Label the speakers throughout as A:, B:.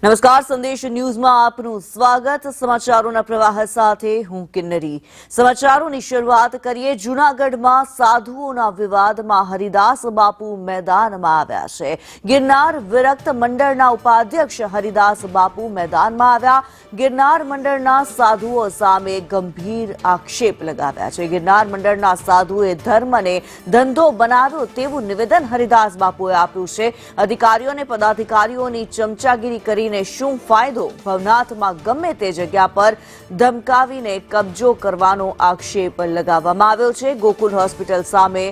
A: નમસ્કાર, સંદેશ ન્યૂઝમાં આપનું સ્વાગત। સમાચારોના પ્રવાહ સાથે હું કિન્નરી। સમાચારોની શરૂઆત કરીએ। જૂનાગઢમાં સાધુઓના વિવાદમાં હરિદાસ બાપુ મેદાનમાં આવ્યા છે। ગિરનાર વિરક્ત મંડળના ઉપાધ્યક્ષ હરિદાસ બાપુ મેદાનમાં આવ્યા। ગિરનાર મંડળના સાધુઓ સામે ગંભીર આક્ષેપ લગાવ્યા છે। ગિરનાર મંડળના સાધુએ ધર્મને ધંધો બનાવ્યો તેવું નિવેદન હરિદાસ બાપુએ આપ્યું છે। અધિકારીઓ અને પદાધિકારીઓની ચમચાગીરી કરીને શું ફાયદો? ભવનાથમાં ગમે તે જગ્યા પર ધમકાવીને કબજો કરવાનો આક્ષેપ લગાવવામાં આવ્યો છે। ગોકુલ હોસ્પિટલ સામે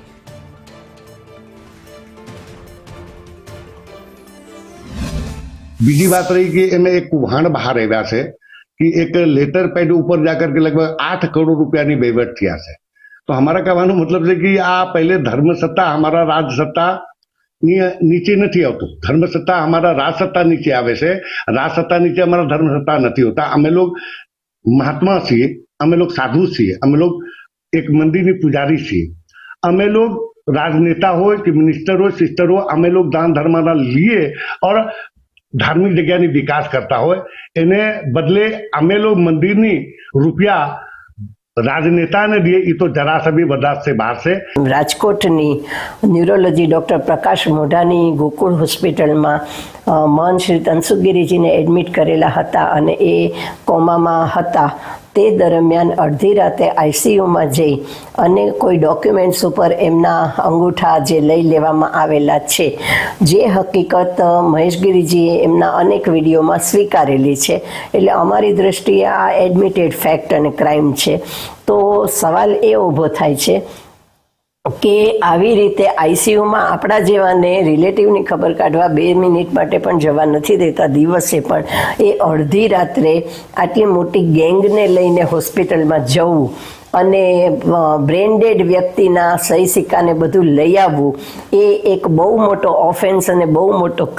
B: બીજી વાત रही कि एमें एक कौभांड बहार આવ્યા છે कि एक लेटर पैड ऊपर जाकर के लगभग 8 करोड़ रुपया ની वहीवट किया है। तो हमारा कहવાનો मतलब है कि आ पहले धर्म सत्ता हमारा राज सत्ता नीचे नहीं આવતું। धर्म सत्ता हमारा राज सत्ता नीचे आवे છે। राज सत्ता नीचे हमारा धर्म सत्ता नहीं होता। અમે लोग महात्मा છીએ, અમે लोग साधु છીએ, અમે लोग एक मंदिर पुजारी છીએ। અમે लोग राजनेता हो कि मिनिस्टर हो सिस्टर हो, અમે लोग दान धर्म लिए और धार्मिक जगह विकास करता हो एने बदले અમે लोग मंदिर रुपया राजनेता ने दिए। ये तो जरा सा भी बर्दाश्त से बाहर से।
C: राजकोटनी न्यूरोलॉजी डॉक्टर प्रकाश मोढानी गोकुल होस्पिटल में महंत श्री तनसुखगिरीजी ने एडमिट करेला हता अने ए कोमामां हता। ते दरमियान अर्धी राते आईसीयू में जई अने कोई डॉक्यूमेंट्स पर एमना अंगूठा जे लई लेवामां आवेला छे, जे हकीकत महेशगिरीजीए एमना अनेक विडियो में स्वीकारेली छे। एटले अमारी दृष्टिए आ एडमिटेड फेक्ट अने क्राइम छे। तो सवाल ए ऊभो थाय छे કે આવી રીતે આઈસીયુમાં આપણા જેવાને રિલેટિવની ખબર કાઢવા 2 મિનિટ માટે પણ જવા નથી દેતા, દિવસે પણ એ અડધી રાત્રે આટલી મોટી ગેંગને લઈને હોસ્પિટલમાં જવું અને બ્રેન્ડેડ વ્યક્તિના સહી સિક્કાને બધું લઈ આવવું એ એક બહુ મોટો ઓફેન્સ અને બહુ મોટો